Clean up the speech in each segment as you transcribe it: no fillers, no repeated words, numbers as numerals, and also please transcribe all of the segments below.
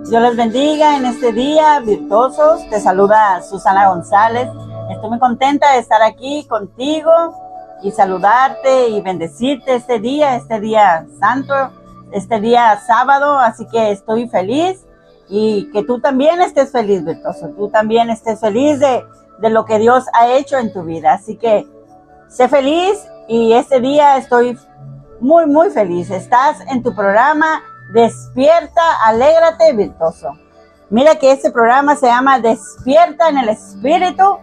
Dios les bendiga en este día, virtuosos. Te saluda Susana González. Estoy muy contenta de estar aquí contigo y saludarte y bendecirte este día santo, este día sábado. Así que estoy feliz y que tú también estés feliz, virtuoso. Tú también estés feliz de lo que Dios ha hecho en tu vida. Así que sé feliz y este día estoy muy, muy feliz. Estás en tu programa Despierta, alégrate, virtuoso. Mira que este programa se llama Despierta en el Espíritu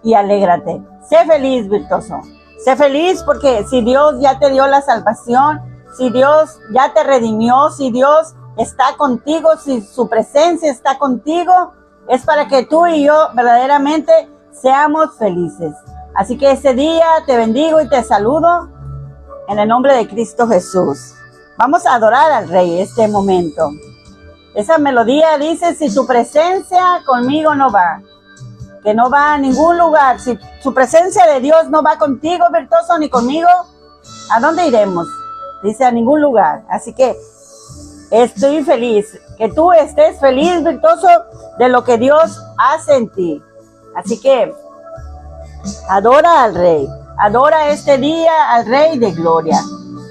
y alégrate. Sé feliz, virtuoso. Sé feliz porque si Dios ya te dio la salvación, si Dios ya te redimió, si Dios está contigo, si su presencia está contigo, es para que tú y yo verdaderamente seamos felices. Así que este día te bendigo y te saludo en el nombre de Cristo Jesús. Vamos a adorar al Rey este momento. Esa melodía dice, si tu presencia conmigo no va, que no va a ningún lugar. Si su presencia de Dios no va contigo, virtuoso, ni conmigo, ¿a dónde iremos? Dice, a ningún lugar. Así que estoy feliz, que tú estés feliz, virtuoso, de lo que Dios hace en ti. Así que adora al Rey, adora este día al Rey de Gloria.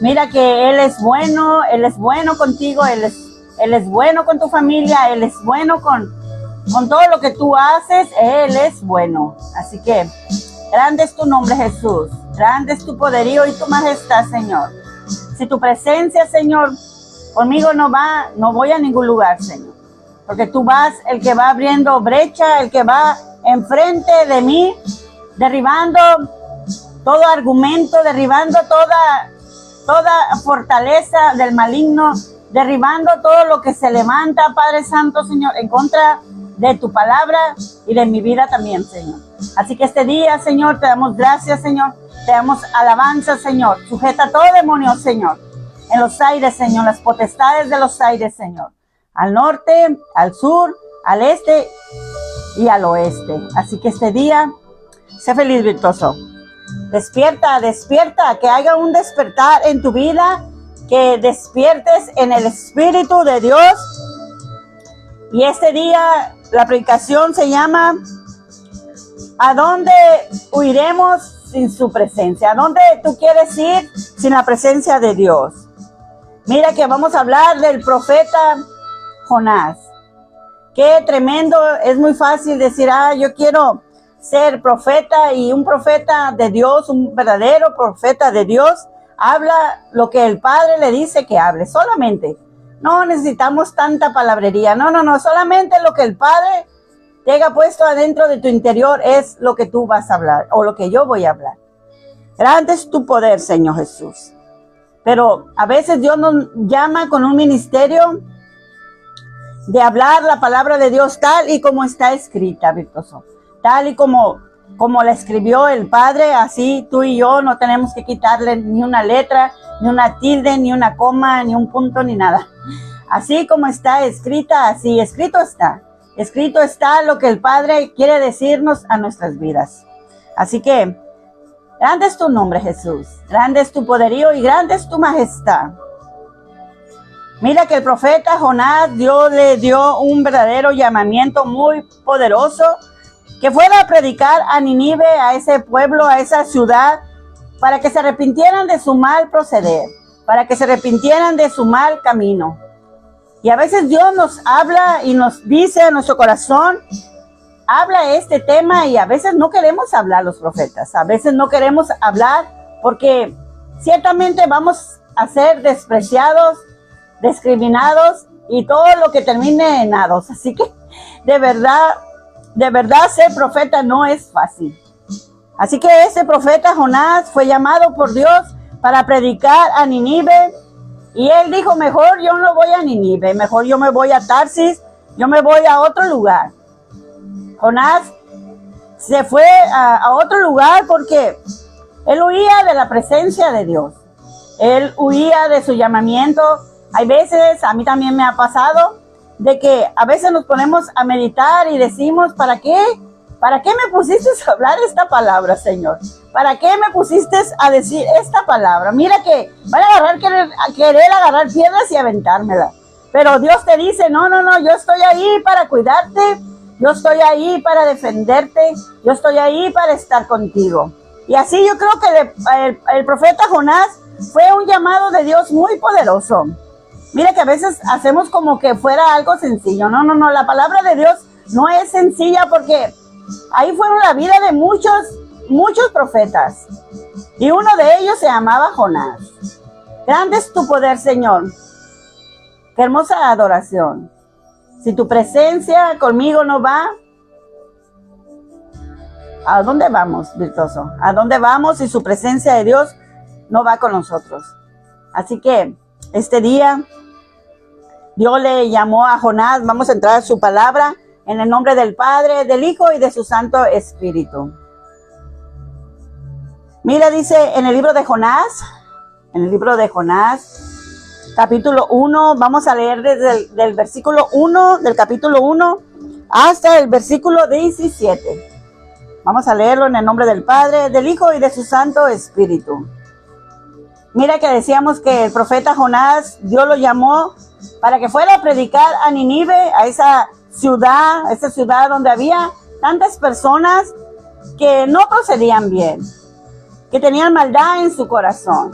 Mira que Él es bueno contigo, Él es bueno con tu familia, Él es bueno con todo lo que tú haces, Él es bueno. Así que grande es tu nombre, Jesús, grande es tu poderío y tu majestad, Señor. Si tu presencia, Señor, conmigo no va, no voy a ningún lugar, Señor. Porque tú vas, el que va abriendo brecha, el que va enfrente de mí, derribando todo argumento, derribando toda fortaleza del maligno, derribando todo lo que se levanta, Padre Santo, Señor, en contra de tu palabra y de mi vida también, Señor. Así que este día, Señor, te damos gracias, Señor, te damos alabanza, Señor. Sujeta todo demonio, Señor, en los aires, Señor, las potestades de los aires, Señor, al norte, al sur, al este y al oeste. Así que este día, sé feliz, virtuoso. Despierta, despierta, que haya un despertar en tu vida, que despiertes en el Espíritu de Dios. Y este día la predicación se llama ¿a dónde huiremos sin su presencia? ¿A dónde tú quieres ir sin la presencia de Dios? Mira que vamos a hablar del profeta Jonás. Qué tremendo, es muy fácil decir, yo quiero ser profeta, y un profeta de Dios, un verdadero profeta de Dios, habla lo que el Padre le dice que hable, solamente. No necesitamos tanta palabrería, no, solamente lo que el Padre te haya puesto adentro de tu interior es lo que tú vas a hablar, o lo que yo voy a hablar. Grande es tu poder, Señor Jesús. Pero a veces Dios nos llama con un ministerio de hablar la palabra de Dios tal y como está escrita, virtuoso. Tal y como la escribió el Padre, así tú y yo no tenemos que quitarle ni una letra, ni una tilde, ni una coma, ni un punto, ni nada. Así como está escrita, así escrito está. Escrito está lo que el Padre quiere decirnos a nuestras vidas. Así que, grande es tu nombre, Jesús. Grande es tu poderío y grande es tu majestad. Mira que el profeta Jonás, Dios le dio un verdadero llamamiento muy poderoso, que fuera a predicar a Nínive, a ese pueblo, a esa ciudad, para que se arrepintieran de su mal proceder, para que se arrepintieran de su mal camino. Y a veces Dios nos habla y nos dice a nuestro corazón, habla este tema, y a veces no queremos hablar los profetas, a veces no queremos hablar porque ciertamente vamos a ser despreciados, discriminados y todo lo que termine en ados. Así que de verdad ser profeta no es fácil. Así que ese profeta Jonás fue llamado por Dios para predicar a Nínive, y él dijo, mejor yo no voy a Nínive, mejor yo me voy a Tarsis, yo me voy a otro lugar. Jonás se fue a otro lugar porque él huía de la presencia de Dios, él huía de su llamamiento. Hay veces, a mí también me ha pasado, de que a veces nos ponemos a meditar y decimos, ¿para qué? ¿Para qué me pusiste a hablar esta palabra, Señor? ¿Para qué me pusiste a decir esta palabra? Mira que van a querer agarrar piedras y aventármela. Pero Dios te dice, no, yo estoy ahí para cuidarte, yo estoy ahí para defenderte, yo estoy ahí para estar contigo. Y así yo creo que el profeta Jonás fue un llamado de Dios muy poderoso. Mira que a veces hacemos como que fuera algo sencillo. No, la palabra de Dios no es sencilla, porque ahí fueron la vida de muchos profetas. Y uno de ellos se llamaba Jonás. Grande es tu poder, Señor. Qué hermosa adoración. Si tu presencia conmigo no va, ¿a dónde vamos, virtuoso? ¿A dónde vamos si su presencia de Dios no va con nosotros? Así que este día Dios le llamó a Jonás. Vamos a entrar a su palabra en el nombre del Padre, del Hijo y de su Santo Espíritu. Mira, dice en el libro de Jonás, capítulo 1, vamos a leer desde el versículo 1 del capítulo 1 hasta el versículo 17. Vamos a leerlo en el nombre del Padre, del Hijo y de su Santo Espíritu. Mira que decíamos que el profeta Jonás, Dios lo llamó para que fuera a predicar a Nínive, a esa ciudad donde había tantas personas que no procedían bien, que tenían maldad en su corazón.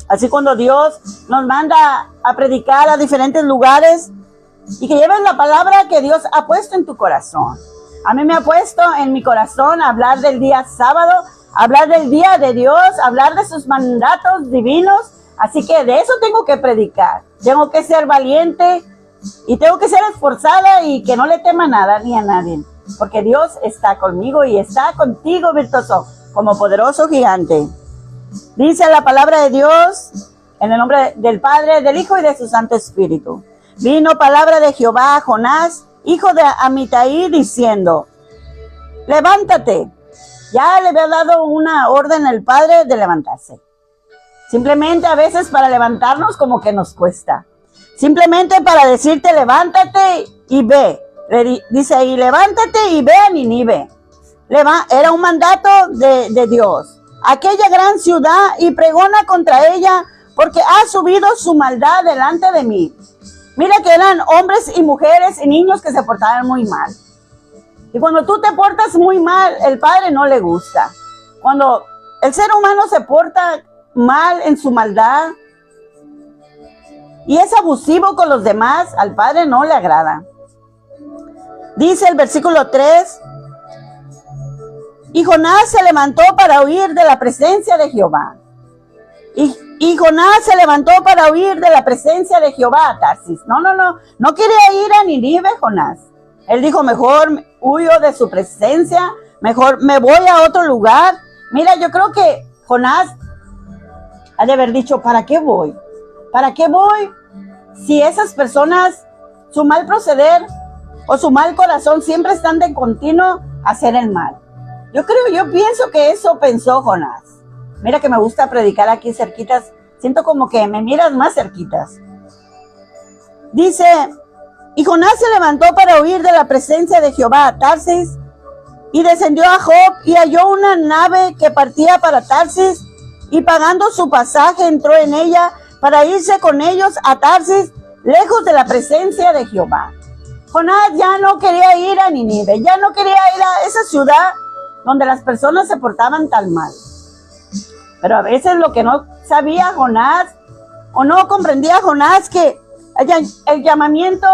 Así cuando Dios nos manda a predicar a diferentes lugares y que lleves la palabra que Dios ha puesto en tu corazón. A mí me ha puesto en mi corazón hablar del día sábado, hablar del día de Dios, hablar de sus mandatos divinos. Así que de eso tengo que predicar. Tengo que ser valiente y tengo que ser esforzada y que no le tema nada ni a nadie. Porque Dios está conmigo y está contigo, virtuoso, como poderoso gigante. Dice la palabra de Dios en el nombre del Padre, del Hijo y de su Santo Espíritu. Vino palabra de Jehová a Jonás, hijo de Amitai, diciendo: levántate. Ya le había dado una orden al Padre de levantarse. Simplemente a veces para levantarnos como que nos cuesta. Simplemente para decirte levántate y ve. Dice ahí, levántate y ve a Nínive. Era un mandato de Dios. Aquella gran ciudad, y pregona contra ella, porque ha subido su maldad delante de mí. Mira que eran hombres y mujeres y niños que se portaban muy mal. Y cuando tú te portas muy mal, el Padre no le gusta. Cuando el ser humano se porta mal en su maldad y es abusivo con los demás, al Padre no le agrada. Dice el versículo 3, y Jonás se levantó para huir de la presencia de Jehová. Y Jonás se levantó para huir de la presencia de Jehová a Tarsis. No quería ir a Nínive, Jonás. Él dijo, mejor huyo de su presencia, mejor me voy a otro lugar. Mira, yo creo que Jonás ha de haber dicho, ¿para qué voy? ¿Para qué voy si esas personas, su mal proceder o su mal corazón siempre están de continuo a hacer el mal? Yo pienso que eso pensó Jonás. Mira que me gusta predicar aquí cerquitas. Siento como que me miras más cerquitas. Dice, y Jonás se levantó para huir de la presencia de Jehová a Tarsis, y descendió a Job y halló una nave que partía para Tarsis, y pagando su pasaje entró en ella para irse con ellos a Tarsis, lejos de la presencia de Jehová. Jonás ya no quería ir a Nínive, ya no quería ir a esa ciudad donde las personas se portaban tan mal. Pero a veces lo que no sabía Jonás, o no comprendía Jonás, que el llamamiento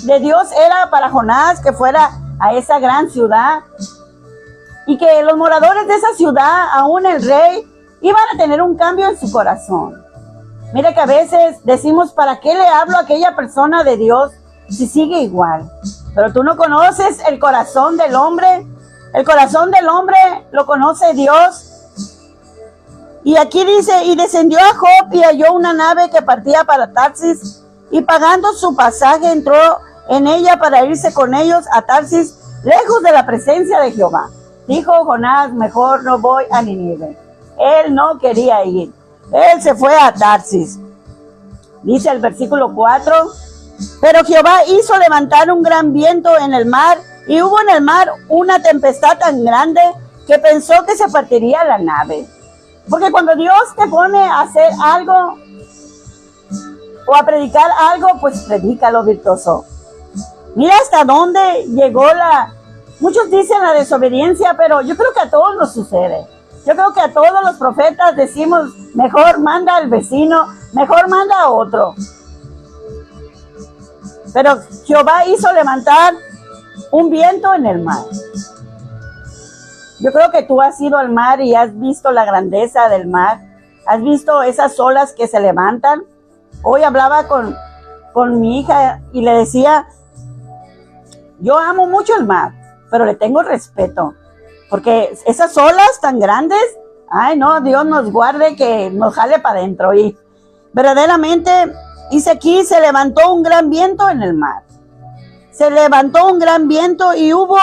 de Dios era para Jonás que fuera a esa gran ciudad, y que los moradores de esa ciudad, aún el rey, iban a tener un cambio en su corazón. Mira que a veces decimos, ¿para qué le hablo a aquella persona de Dios si sigue igual? Pero tú no conoces el corazón del hombre. El corazón del hombre lo conoce Dios. Y aquí dice, y descendió a Job y halló una nave que partía para Tarsis, y pagando su pasaje entró en ella para irse con ellos a Tarsis, lejos de la presencia de Jehová. Dijo Jonás, mejor no voy a Nínive. Él no quería ir. Él se fue a Tarsis. Dice el versículo 4, pero Jehová hizo levantar un gran viento en el mar, y hubo en el mar una tempestad tan grande que pensó que se partiría la nave. Porque cuando Dios te pone a hacer algo, o a predicar algo, pues predícalo, virtuoso. Mira hasta dónde llegó muchos dicen la desobediencia, pero yo creo que a todos nos sucede. Yo creo que a todos los profetas decimos, mejor manda al vecino, mejor manda a otro. Pero Jehová hizo levantar un viento en el mar. Yo creo que tú has ido al mar y has visto la grandeza del mar. Has visto esas olas que se levantan. Hoy hablaba con mi hija y le decía, yo amo mucho el mar, pero le tengo respeto. Porque esas olas tan grandes, ay no, Dios nos guarde que nos jale para adentro. Y verdaderamente, dice aquí, se levantó un gran viento en el mar. Se levantó un gran viento y hubo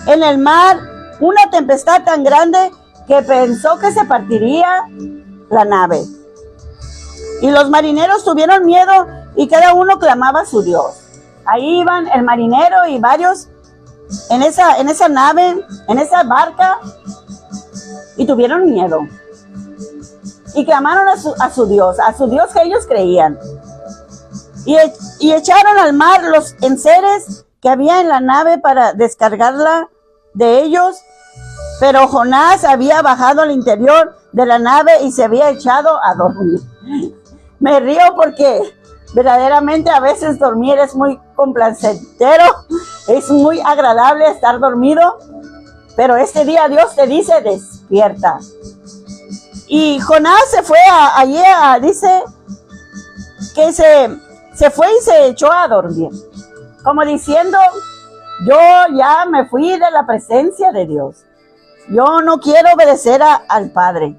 en el mar una tempestad tan grande que pensó que se partiría la nave. Y los marineros tuvieron miedo y cada uno clamaba a su Dios. Ahí iban el marinero y varios en esa nave, en esa barca, y tuvieron miedo. Y clamaron a su Dios que ellos creían. Y echaron al mar los enseres que había en la nave para descargarla de ellos. Pero Jonás había bajado al interior de la nave y se había echado a dormir. Me río porque verdaderamente a veces dormir es muy complacentero, es muy agradable estar dormido, pero este día Dios te dice, despierta. Y Jonás se fue allí, dice que se fue y se echó a dormir, como diciendo, yo ya me fui de la presencia de Dios, yo no quiero obedecer al Padre.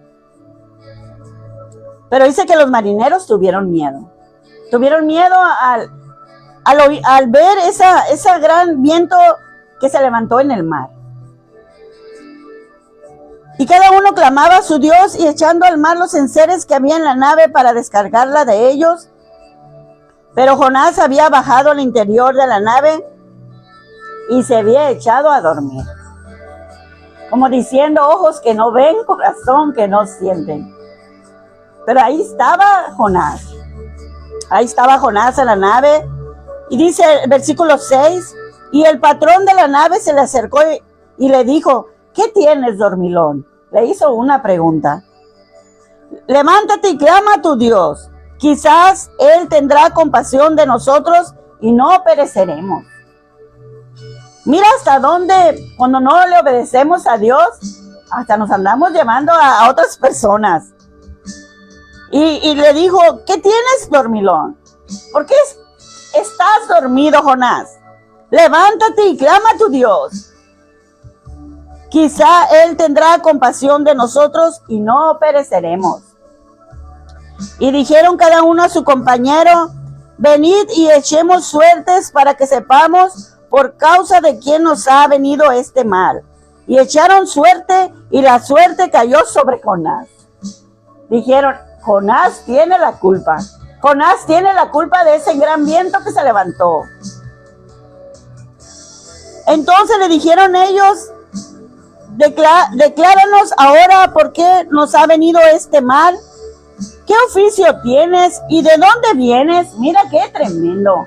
Pero dice que los marineros tuvieron miedo al ver ese gran viento que se levantó en el mar. Y cada uno clamaba a su Dios y echando al mar los enseres que había en la nave para descargarla de ellos. Pero Jonás había bajado al interior de la nave y se había echado a dormir. Como diciendo, ojos que no ven, corazón que no sienten. Pero ahí estaba Jonás. Ahí estaba Jonás en la nave. Y dice el versículo 6, y el patrón de la nave se le acercó y le dijo, ¿qué tienes, dormilón? Le hizo una pregunta. Levántate y clama a tu Dios. Quizás Él tendrá compasión de nosotros y no pereceremos. Mira hasta dónde, cuando no le obedecemos a Dios, hasta nos andamos llevando a otras personas. Y le dijo, ¿qué tienes, dormilón? ¿Por qué estás dormido, Jonás? Levántate y clama a tu Dios. Quizá Él tendrá compasión de nosotros y no pereceremos. Y dijeron cada uno a su compañero, venid y echemos suertes para que sepamos por causa de quién nos ha venido este mal. Y echaron suerte y la suerte cayó sobre Jonás. Dijeron, Jonás tiene la culpa. Jonás tiene la culpa de ese gran viento que se levantó. Entonces le dijeron ellos, decláranos ahora por qué nos ha venido este mal. ¿Qué oficio tienes y de dónde vienes? Mira qué tremendo.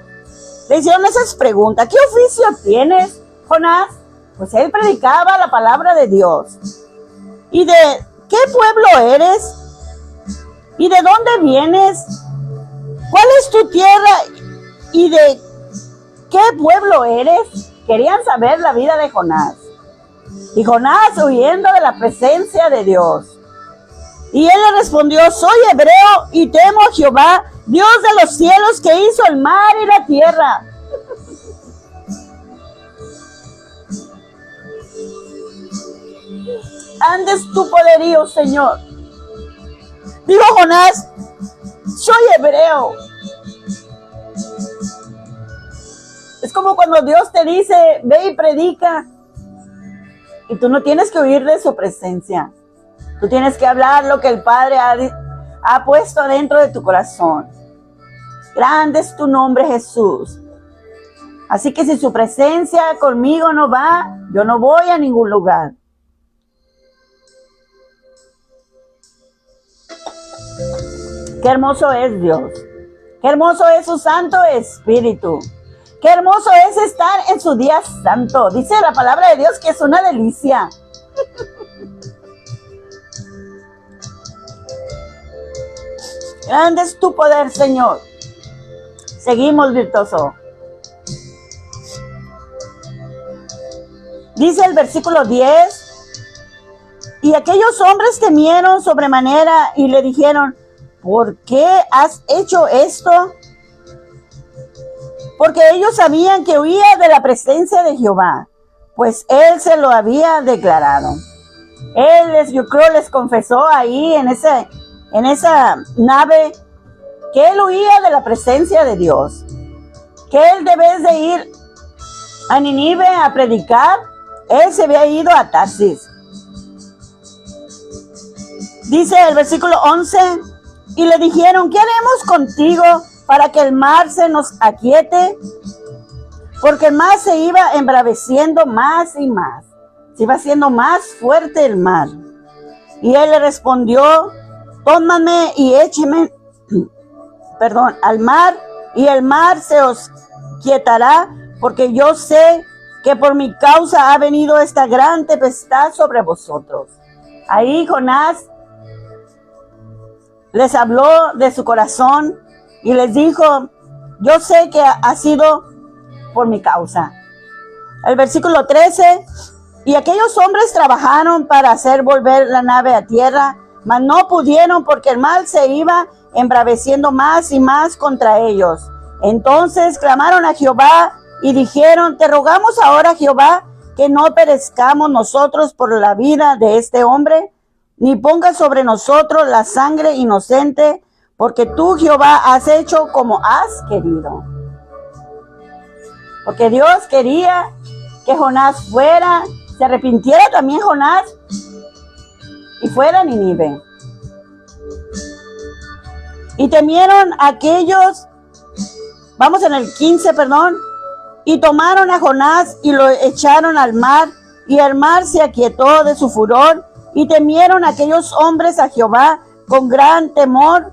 Le hicieron esas preguntas. ¿Qué oficio tienes, Jonás? Pues él predicaba la palabra de Dios. ¿Y de qué pueblo eres? ¿Y de dónde vienes? ¿Cuál es tu tierra? ¿Y de qué pueblo eres? Querían saber la vida de Jonás. Y Jonás huyendo de la presencia de Dios. Y él le respondió, soy hebreo y temo a Jehová, Dios de los cielos, que hizo el mar y la tierra. Andes tu poderío, Señor. Dijo Jonás, soy hebreo. Es como cuando Dios te dice, ve y predica. Y tú no tienes que huir de su presencia. Tú tienes que hablar lo que el Padre ha puesto dentro de tu corazón. Grande es tu nombre, Jesús. Así que si su presencia conmigo no va, yo no voy a ningún lugar. Qué hermoso es Dios. Qué hermoso es su Santo Espíritu. Qué hermoso es estar en su día santo. Dice la palabra de Dios que es una delicia. Grande es tu poder, Señor. Seguimos, virtuoso. Dice el versículo 10. Y aquellos hombres temieron sobremanera y le dijeron, ¿por qué has hecho esto? Porque ellos sabían que huía de la presencia de Jehová, pues él se lo había declarado. Yo creo, les confesó ahí en esa nave que él huía de la presencia de Dios, que él debía de ir a Nínive a predicar. Él se había ido a Tarsis. Dice el versículo 11, y le dijeron, ¿qué haremos contigo para que el mar se nos aquiete? Porque el mar se iba embraveciendo más y más. Se iba haciendo más fuerte el mar. Y él le respondió, tómame y écheme, al mar, y el mar se os quietará, porque yo sé que por mi causa ha venido esta gran tempestad sobre vosotros. Ahí Jonás les habló de su corazón y les dijo, yo sé que ha sido por mi causa. El versículo 13, y aquellos hombres trabajaron para hacer volver la nave a tierra, mas no pudieron porque el mar se iba embraveciendo más y más contra ellos. Entonces clamaron a Jehová y dijeron, te rogamos ahora, Jehová, que no perezcamos nosotros por la vida de este hombre, ni pongas sobre nosotros la sangre inocente, porque tú, Jehová, has hecho como has querido. Porque Dios quería que Jonás fuera, se arrepintiera también Jonás y fuera a Nínive. Y temieron aquellos, vamos en el 15, y tomaron a Jonás y lo echaron al mar, y el mar se aquietó de su furor, y temieron aquellos hombres a Jehová con gran temor,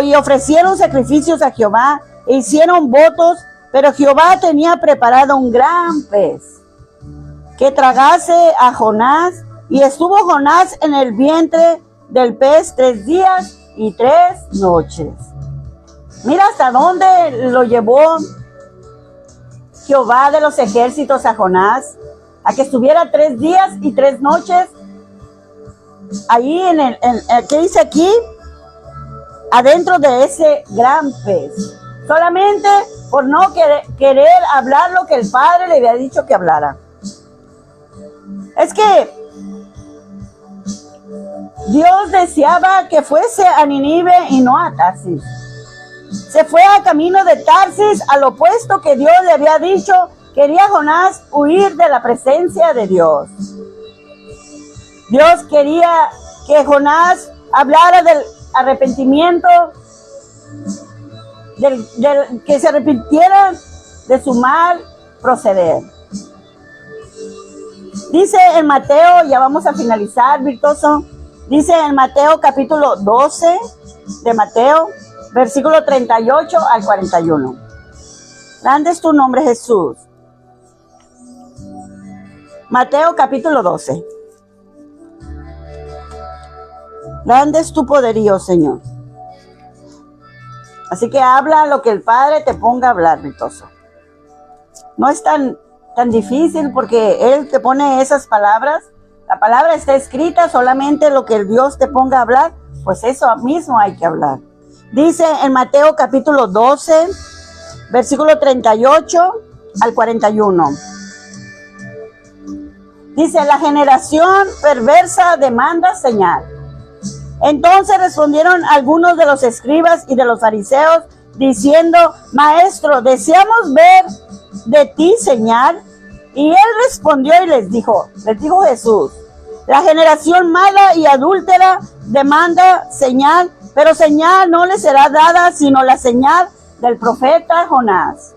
y ofrecieron sacrificios a Jehová, e hicieron votos, pero Jehová tenía preparado un gran pez que tragase a Jonás, y estuvo Jonás en el vientre del pez 3 días y 3 noches. Mira hasta dónde lo llevó Jehová de los ejércitos a Jonás, a que estuviera 3 días y 3 noches ahí ¿qué dice aquí? Adentro de ese gran pez, solamente por no querer hablar lo que el Padre le había dicho que hablara. Es que Dios deseaba que fuese a Nínive y no a Tarsis. Se fue a camino de Tarsis, al opuesto que Dios le había dicho. Quería Jonás huir de la presencia de Dios. Dios quería que Jonás hablara del arrepentimiento, que se arrepintiera de su mal proceder. Dice en Mateo, ya vamos a finalizar, virtuoso. Dice en Mateo capítulo 12 de Mateo, versículo 38 al 41. Grande es tu nombre, Jesús. Mateo capítulo 12. Grande es tu poderío, Señor. Así que habla lo que el Padre te ponga a hablar, virtuoso. No es tan difícil porque Él te pone esas palabras. La palabra está escrita, solamente lo que el Dios te ponga a hablar, pues eso mismo hay que hablar. Dice en Mateo capítulo 12, versículo 38 al 41. Dice, la generación perversa demanda señal. Entonces respondieron algunos de los escribas y de los fariseos, diciendo, Maestro, deseamos ver de ti señal. Y él respondió y les dijo Jesús, la generación mala y adúltera demanda señal, pero señal no le será dada sino la señal del profeta Jonás.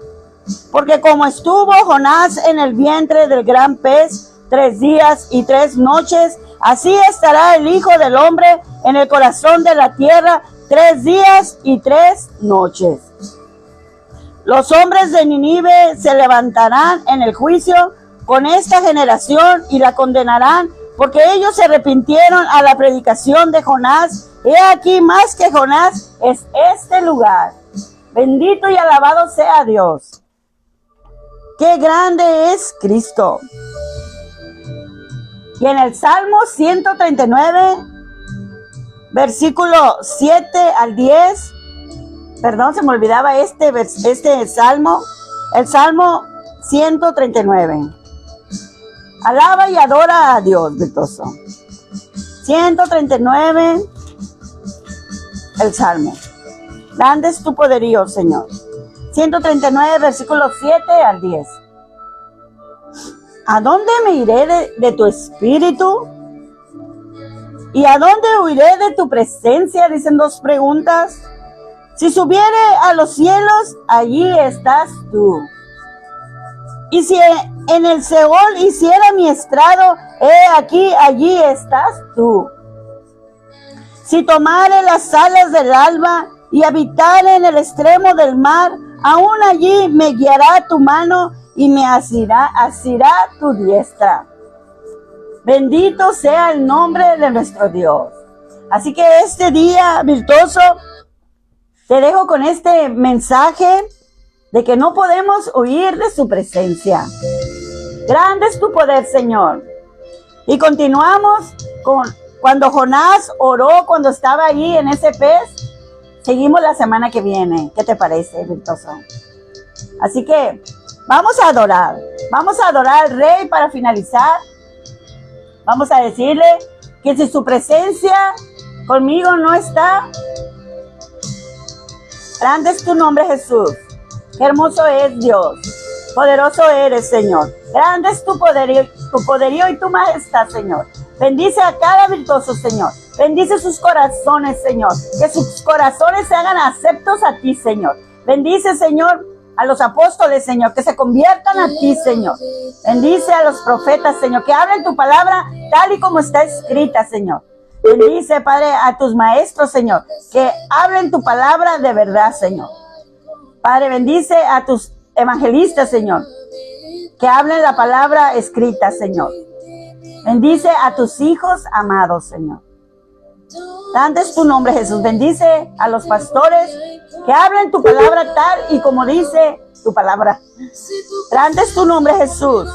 Porque como estuvo Jonás en el vientre del gran pez 3 días y 3 noches, así estará el Hijo del Hombre en el corazón de la tierra 3 días y 3 noches. Los hombres de Nínive se levantarán en el juicio con esta generación y la condenarán, porque ellos se arrepintieron a la predicación de Jonás. He aquí, más que Jonás es este lugar. Bendito y alabado sea Dios. ¡Qué grande es Cristo! Y en el Salmo 139, versículo 7 al 10, perdón, se me olvidaba este Salmo, el Salmo 139. Alaba y adora a Dios, virtuoso. 139, el Salmo. Grande es tu poderío, Señor. 139, versículos 7 al 10. ¿A dónde me iré de tu espíritu? ¿Y a dónde huiré de tu presencia? Dicen dos preguntas. Si subiere a los cielos, allí estás tú. Y si en el Seol hiciera mi estrado, he aquí, allí estás tú. Si tomare las alas del alba y habitare en el extremo del mar, aún allí me guiará tu mano y me asirá tu diestra. Bendito sea el nombre de nuestro Dios. Así que este día, virtuoso, te dejo con este mensaje de que no podemos huir de su presencia. Grande es tu poder, Señor. Y continuamos con cuando Jonás oró, cuando estaba ahí en ese pez. Seguimos la semana que viene. ¿Qué te parece, virtuoso? Así que vamos a adorar. Vamos a adorar al Rey para finalizar. Vamos a decirle que si su presencia conmigo no está, grande es tu nombre, Jesús. Qué hermoso es Dios. Poderoso eres, Señor. Grande es tu poderío y tu majestad, Señor. Bendice a cada virtuoso, Señor. Bendice sus corazones, Señor. Que sus corazones se hagan aceptos a ti, Señor. Bendice, Señor, a los apóstoles, Señor, que se conviertan a ti, Señor. Bendice a los profetas, Señor, que hablen tu palabra tal y como está escrita, Señor. Bendice, Padre, a tus maestros, Señor, que hablen tu palabra de verdad, Señor. Padre, bendice a tus evangelistas, Señor, que hablen la palabra escrita, Señor. Bendice a tus hijos amados, Señor. Grande es tu nombre, Jesús. Bendice a los pastores que hablen tu palabra tal y como dice tu palabra. Grande es tu nombre, Jesús.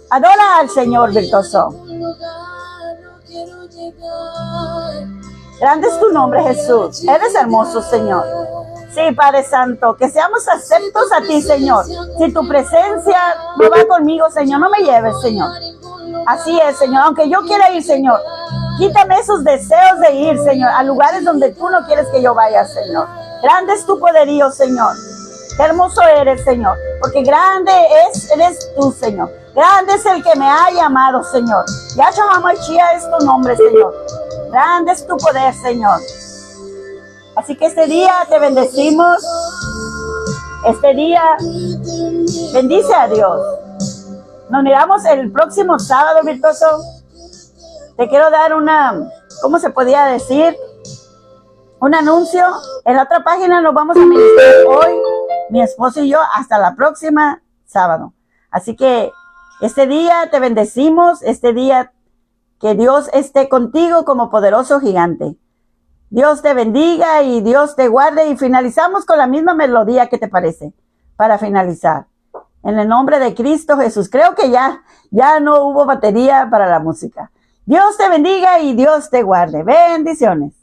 Adora al Señor, virtuoso. Grande es tu nombre, Jesús. Eres hermoso, Señor. Sí, Padre Santo, que seamos aceptos a ti, Señor. Si tu presencia no va conmigo, Señor, no me lleves, Señor. Así es, Señor. Aunque yo quiera ir, Señor, quítame esos deseos de ir, Señor, a lugares donde tú no quieres que yo vaya, Señor. Grande es tu poderío, Señor. Qué hermoso eres, Señor. Porque grande eres tú, Señor. Grande es el que me ha llamado, Señor. Yahshua HaMashiach es tu nombre, Señor. Grande es tu poder, Señor. Así que este día te bendecimos. Este día bendice a Dios. Nos miramos el próximo sábado, virtuoso. Te quiero dar ¿cómo se podía decir? Un anuncio. En la otra página nos vamos a ministrar hoy, mi esposo y yo, hasta la próxima sábado. Así que este día te bendecimos. Este día que Dios esté contigo como poderoso gigante. Dios te bendiga y Dios te guarde. Y finalizamos con la misma melodía, ¿qué te parece? Para finalizar. En el nombre de Cristo Jesús. Creo que ya no hubo batería para la música. Dios te bendiga y Dios te guarde. Bendiciones.